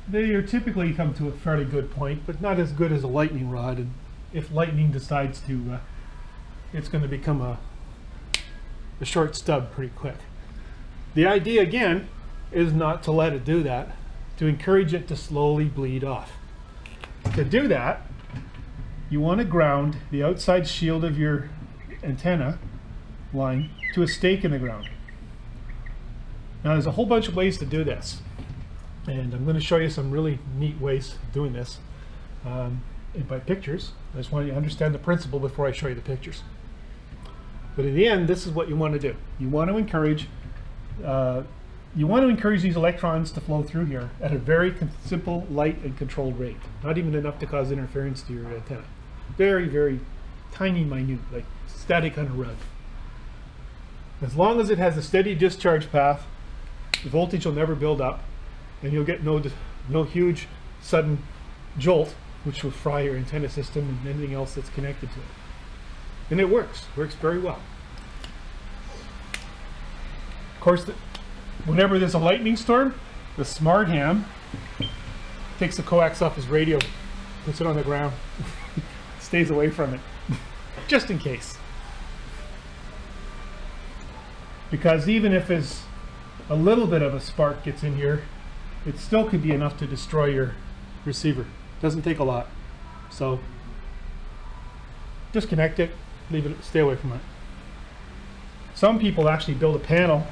they typically come to a fairly good point, but not as good as a lightning rod. And if lightning decides to, it's going to become a short stub pretty quick. The idea again is not to let it do that, to encourage it to slowly bleed off. To do that, you want to ground the outside shield of your antenna line to a stake in the ground. Now there's a whole bunch of ways to do this, and I'm going to show you some really neat ways of doing this by pictures. I just want you to understand the principle before I show you the pictures. But in the end, this is what you want to do. You want to encourage these electrons to flow through here at a very simple, light, and controlled rate. Not even enough to cause interference to your antenna. Very, very tiny, minute, like static on a rug. As long as it has a steady discharge path, the voltage will never build up, and you'll get no huge sudden jolt, which will fry your antenna system and anything else that's connected to it. And it works very well. Of course, whenever there's a lightning storm, the smart ham takes the coax off his radio, puts it on the ground, stays away from it, just in case. Because even if there's a little bit of a spark gets in here, it still could be enough to destroy your receiver. Doesn't take a lot. So disconnect it, leave it, stay away from it. Some people actually build a panel.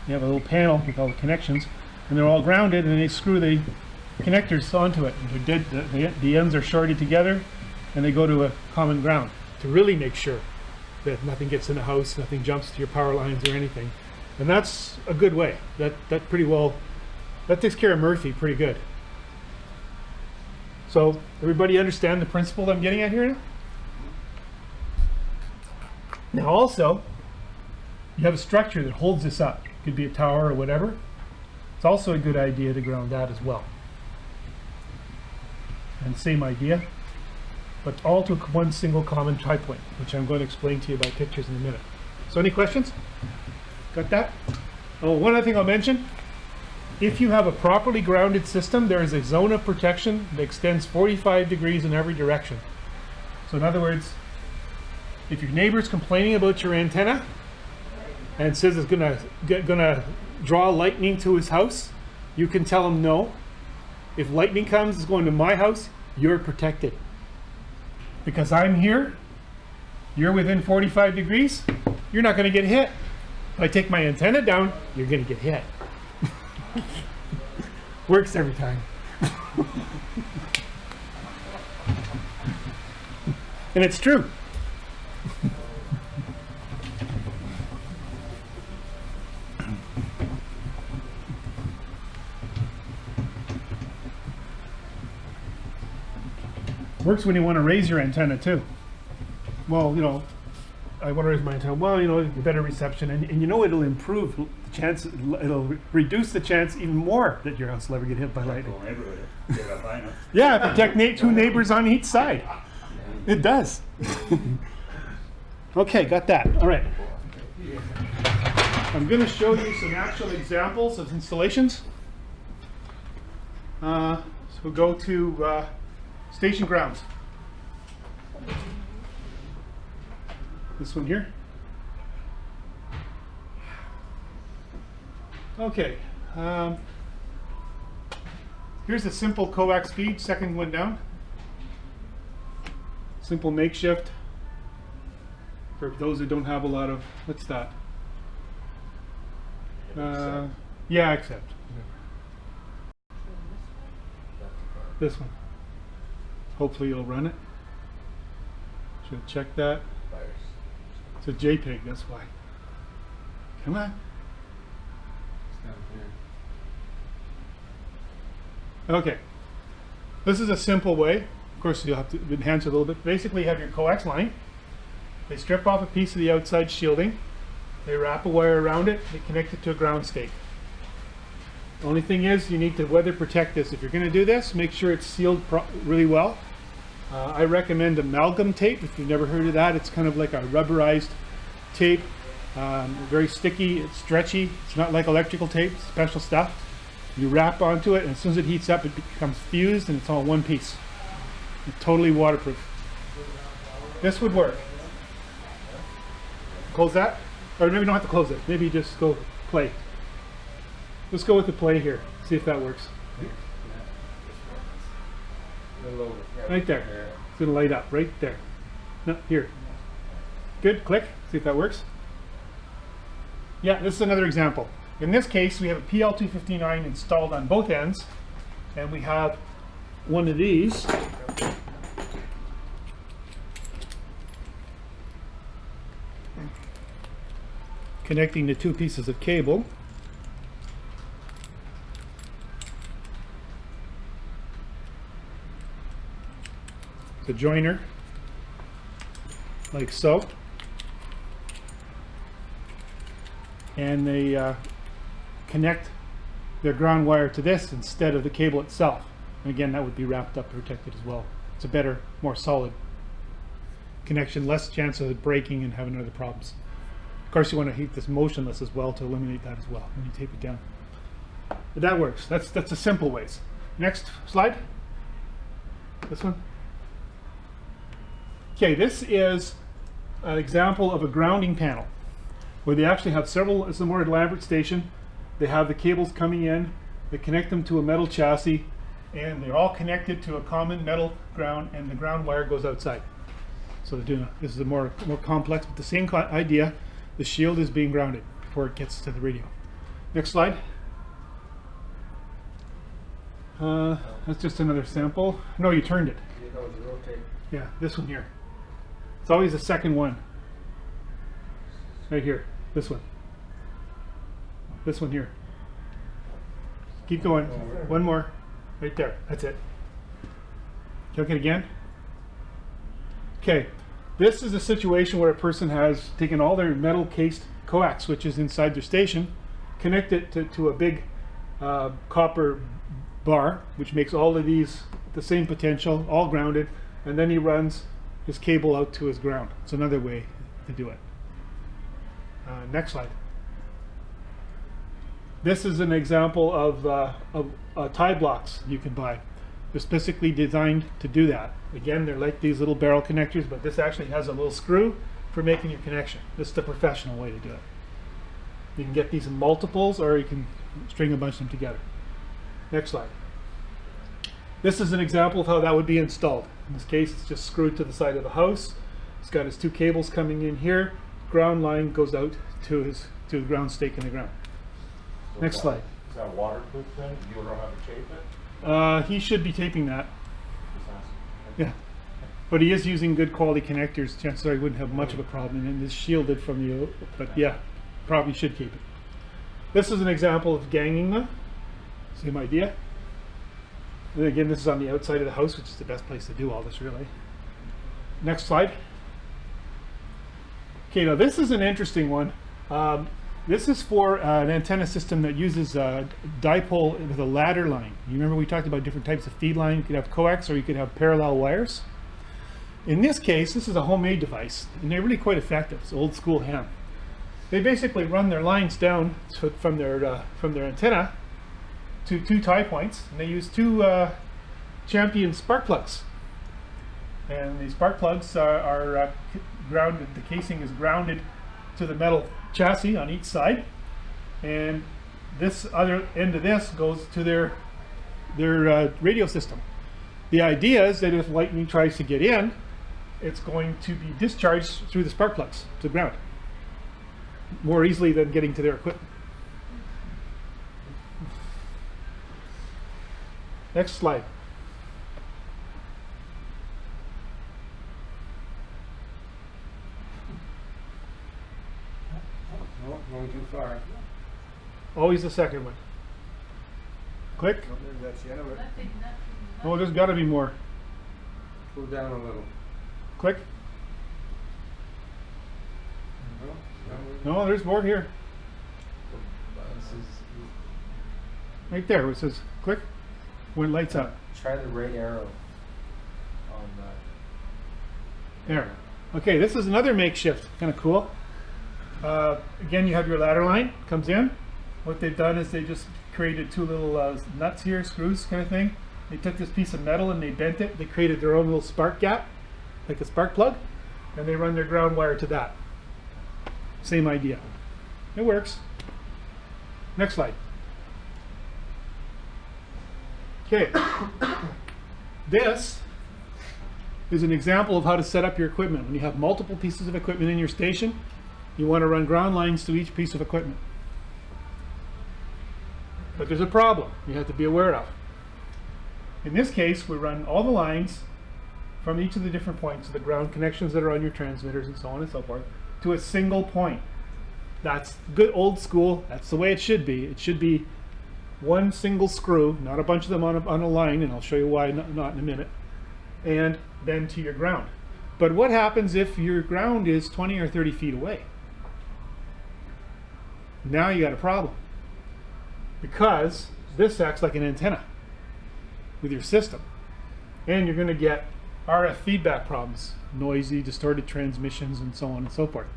You have a little panel with all the connections, and they're all grounded, and they screw the connectors onto it. The ends are shorted together, and they go to a common ground to really make sure that nothing gets in the house, nothing jumps to your power lines or anything. And that's a good way. That takes care of Murphy pretty good. So everybody understand the principle I'm getting at here now? Now also, you have a structure that holds this up. It could be a tower or whatever. It's also a good idea to ground that as well. and same idea, but all to one single common tie point, which I'm going to explain to you by pictures in a minute. So any questions? Got that? Oh, one other thing I'll mention. If you have a properly grounded system, there is a zone of protection that extends 45 degrees in every direction. So in other words, if your neighbor's complaining about your antenna and says it's gonna draw lightning to his house, you can tell him no. If lightning comes, it's going to my house, you're protected. Because I'm here, you're within 45 degrees, you're not gonna get hit. If I take my antenna down, you're gonna get hit. Works every time. And it's true. Works when you want to raise your antenna too. Well, you know, I want to raise my antenna. Well, you know, better reception, and you know it'll improve the chance. It'll reduce the chance even more that your house will ever get hit by lightning. Whole neighborhood, get up high enough. Yeah, protect two neighbors on each side. It does. Okay, got that. All right. I'm going to show you some actual examples of installations. So we'll go to station grounds. This one here. Okay. Here's a simple coax feed, second one down. Simple makeshift for those who don't have a lot of, what's that? Yeah, accept. This one. Hopefully you'll run it. Should check that. It's a JPEG, that's why. Come on. Okay. This is a simple way. Of course, you'll have to enhance it a little bit. Basically, you have your coax line. They strip off a piece of the outside shielding. They wrap a wire around it. They connect it to a ground stake. The only thing is, you need to weather protect this. If you're going to do this, make sure it's sealed really well. I recommend amalgam tape. If you've never heard of that, it's kind of like a rubberized tape. Very sticky, it's stretchy. It's not like electrical tape, it's special stuff. You wrap onto it, and as soon as it heats up, it becomes fused, and it's all one piece. It's totally waterproof. This would work. Close that? Or maybe you don't have to close it. Maybe just go play. Let's go with the play here. See if that works. Right there. It's going to light up right there. No, here. Good. Click. See if that works. Yeah, this is another example. In this case, we have a PL259 installed on both ends, and we have one of these. Connecting the two pieces of cable. The joiner, like so, and they connect their ground wire to this instead of the cable itself. And again, that would be wrapped up, protected as well. It's a better, more solid connection, less chance of it breaking and having other problems. Of course, you want to keep this motionless as well to eliminate that as well when you tape it down. But that works. That's a simple ways. Next slide. This one. Okay, this is an example of a grounding panel where they actually have several. It's a more elaborate station. They have the cables coming in, they connect them to a metal chassis, and they're all connected to a common metal ground, and the ground wire goes outside. So they're doing this is a more complex, but the same idea. The shield is being grounded before it gets to the radio. Next slide. That's just another sample. No, you turned it. Yeah, this one here. It's always the second one. Right here. This one. This one here. Keep going. One more. Right there. That's it. Click it again. Okay. This is a situation where a person has taken all their metal cased coax switches inside their station, connected to a big copper bar, which makes all of these the same potential, all grounded, and then he runs his cable out to his ground. It's another way to do it. Next slide. This is an example of tie blocks you can buy. They're specifically designed to do that. Again, they're like these little barrel connectors, but this actually has a little screw for making your connection. This is the professional way to do it. You can get these in multiples, or you can string a bunch of them together. Next slide. This is an example of how that would be installed. In this case, it's just screwed to the side of the house. It's got his two cables coming in here. Ground line goes out to the ground stake in the ground. So Next slide. Is that waterproof then? You don't know how to tape it? He should be taping that. Just asking. Yeah. But he is using good quality connectors. Chances are he wouldn't have much of a problem. And it's shielded from you. But yeah, probably should keep it. This is an example of ganging them. Same idea. And again, this is on the outside of the house, which is the best place to do all this, really. Next slide. Okay, now this is an interesting one. This is for an antenna system that uses a dipole with a ladder line. You remember we talked about different types of feed line. You could have coax or you could have parallel wires. In this case, this is a homemade device, and they're really quite effective. It's old school ham. They basically run their lines down from their antenna to two tie points, and they use two Champion spark plugs. And the spark plugs are grounded. The casing is grounded to the metal chassis on each side, and this other end of this goes to their radio system. The idea is that if lightning tries to get in, it's going to be discharged through the spark plugs to the ground more easily than getting to their equipment. Next slide. No, going too far. Always the second one. Click. Oh, maybe that's the end of it. Oh, there's got to be more. Go down a little. Click. No, No, there's more here. this is, Right there where it says click. When it lights up. try the right arrow on that. There. Okay, this is another makeshift. Kind of cool. Again, you have your ladder line. Comes in. What they've done is they just created two little nuts here, screws kind of thing. They took this piece of metal and they bent it. They created their own little spark gap, like a spark plug, and they run their ground wire to that. Same idea. It works. Next slide. Okay. This is an example of how to set up your equipment. When you have multiple pieces of equipment in your station, you want to run ground lines to each piece of equipment. But there's a problem you have to be aware of. In this case, we run all the lines from each of the different points, the ground connections that are on your transmitters and so on and so forth, to a single point. That's good old school. That's the way it should be. It should be one single screw, not a bunch of them on a line, and I'll show you why not in a minute, and then to your ground. But what happens if your ground is 20 or 30 feet away? Now you got a problem, because this acts like an antenna with your system, and you're going to get RF feedback problems, noisy, distorted transmissions, and so on and so forth.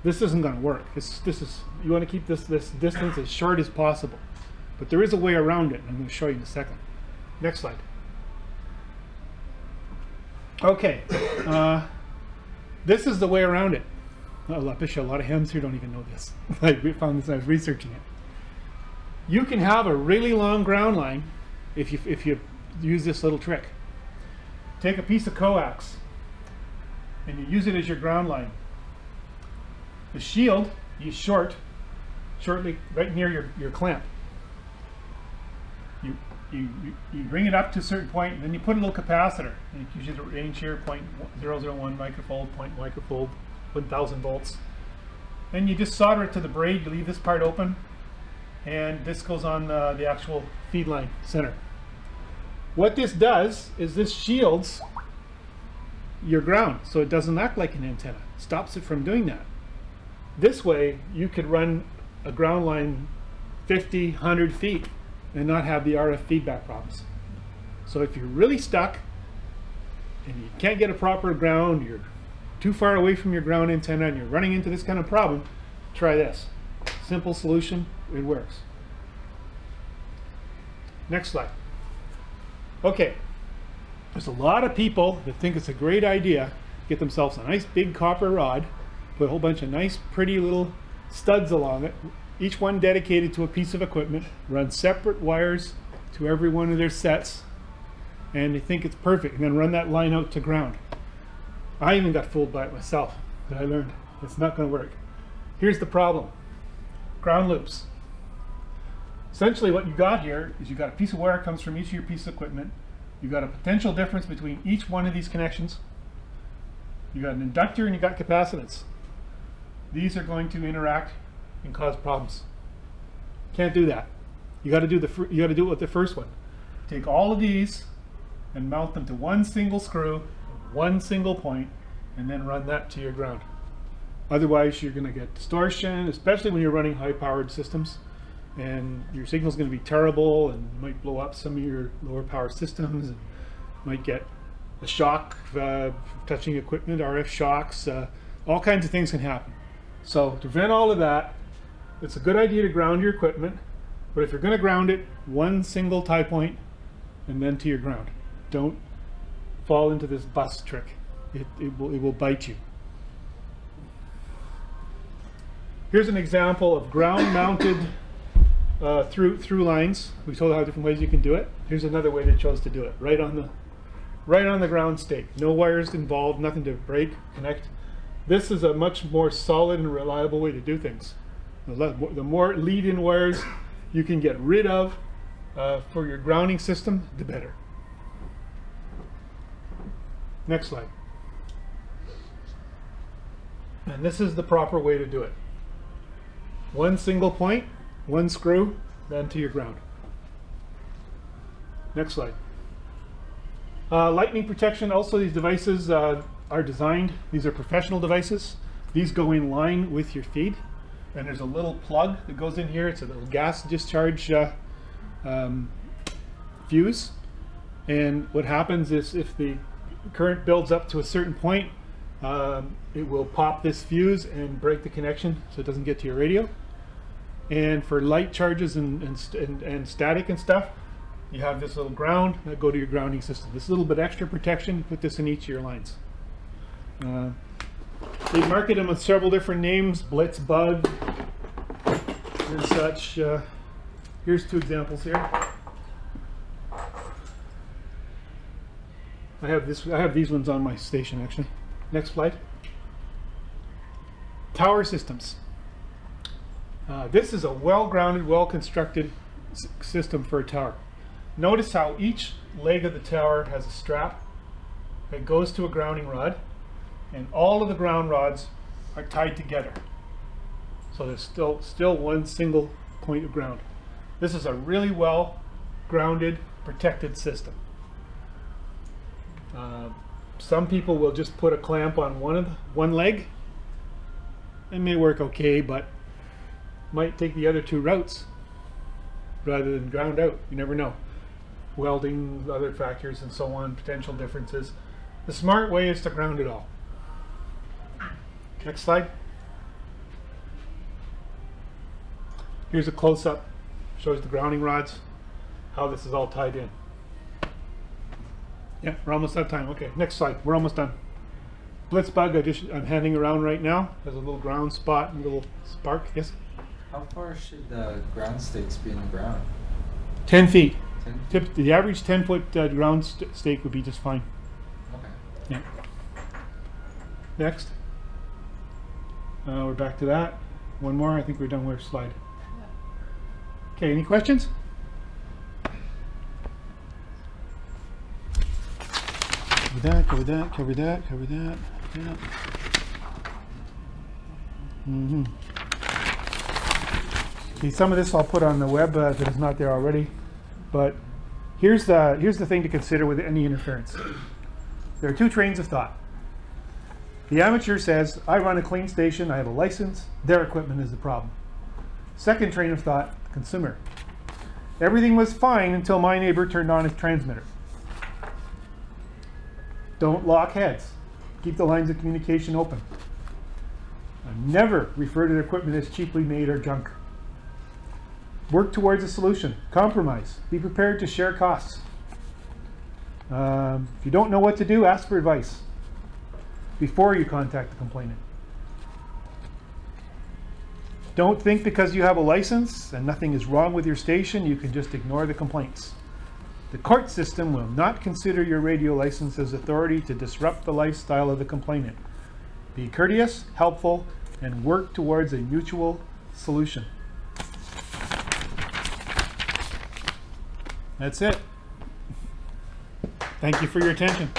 This isn't going to work. This is, you want to keep this distance as short as possible, but there is a way around it, and I'm going to show you in a second. Next slide. Okay, this is the way around it. Oh, I bet you a lot of hams here don't even know this. I found this when I was researching it. You can have a really long ground line if you use this little trick. Take a piece of coax and you use it as your ground line. The shield you shortly right near your clamp. You bring it up to a certain point, and then you put a little capacitor. And it gives you the range here, 0.001 microfold, 1,000 volts. Then you just solder it to the braid. You leave this part open, and this goes on the actual feed line center. What this does is this shields your ground, so it doesn't act like an antenna. It stops it from doing that. This way, you could run a ground line 50, 100 feet and not have the RF feedback problems. So if you're really stuck and you can't get a proper ground, you're too far away from your ground antenna and you're running into this kind of problem, try this. Simple solution, it works. Next slide. Okay, there's a lot of people that think it's a great idea, get themselves a nice big copper rod, put a whole bunch of nice pretty little studs along it, each one dedicated to a piece of equipment, run separate wires to every one of their sets, and they think it's perfect, and then run that line out to ground. I even got fooled by it myself, but I learned it's not going to work. Here's the problem. Ground loops. Essentially what you got here is you got a piece of wire comes from each of your pieces of equipment. You got a potential difference between each one of these connections. You got an inductor and you got capacitance. These are going to interact and cause problems. Can't do that. You got to do it with the first one. Take all of these and mount them to one single screw, one single point, and then run that to your ground. Otherwise, you're going to get distortion, especially when you're running high-powered systems, and your signal's going to be terrible, and you might blow up some of your lower-power systems, and might get a shock touching equipment, RF shocks. All kinds of things can happen. So to prevent all of that, it's a good idea to ground your equipment, but if you're going to ground it, one single tie point, and then to your ground. Don't fall into this bus trick. It will bite you. Here's an example of ground-mounted through lines. We told how different ways you can do it. Here's another way they chose to do it. Right on the ground stake. No wires involved, nothing to break, connect. This is a much more solid and reliable way to do things. The more lead-in wires you can get rid of for your grounding system, the better. Next slide. And this is the proper way to do it. One single point, one screw, then to your ground. Next slide. Lightning protection. Also, these devices are designed. These are professional devices. These go in line with your feed. And there's a little plug that goes in here. It's a little gas discharge fuse. And what happens is if the current builds up to a certain point, it will pop this fuse and break the connection so it doesn't get to your radio. And for light charges and static and stuff, you have this little ground that go to your grounding system. This little bit extra protection, you put this in each of your lines. They market them with several different names, Blitz, Bug, and such. Here's two examples here. I have these ones on my station actually. Next slide. Tower systems. This is a well-grounded, well-constructed system for a tower. Notice how each leg of the tower has a strap that goes to a grounding rod, and all of the ground rods are tied together. So there's still one single point of ground. This is a really well-grounded, protected system. Some people will just put a clamp on one leg. It may work okay, but might take the other two routes rather than ground out. You never know. Welding, other factors, and so on, potential differences. The smart way is to ground it all. Next slide. Here's a close-up. Shows the grounding rods, how this is all tied in. Yeah, we're almost out of time. Okay, next slide. We're almost done. Blitz bug, I'm handing around right now. There's a little ground spot and a little spark. Yes? How far should the ground stakes be in the ground? 10 feet. 10 feet? The average 10-foot ground stake would be just fine. Okay. Yeah. Next. We're back to that. One more. I think we're done with our slide. Okay, any questions? Cover that. Yeah. See, some of this I'll put on the web if it's not there already. But here's the thing to consider with any interference. There are two trains of thought. The amateur says, I run a clean station, I have a license, their equipment is the problem. Second train of thought, the consumer. Everything was fine until my neighbor turned on his transmitter. Don't lock heads. Keep the lines of communication open. Never refer to the equipment as cheaply made or junk. Work towards a solution. Compromise. Be prepared to share costs. If you don't know what to do, ask for advice before you contact the complainant. Don't think because you have a license and nothing is wrong with your station, you can just ignore the complaints. The court system will not consider your radio license as authority to disrupt the lifestyle of the complainant. Be courteous, helpful, and work towards a mutual solution. That's it. Thank you for your attention.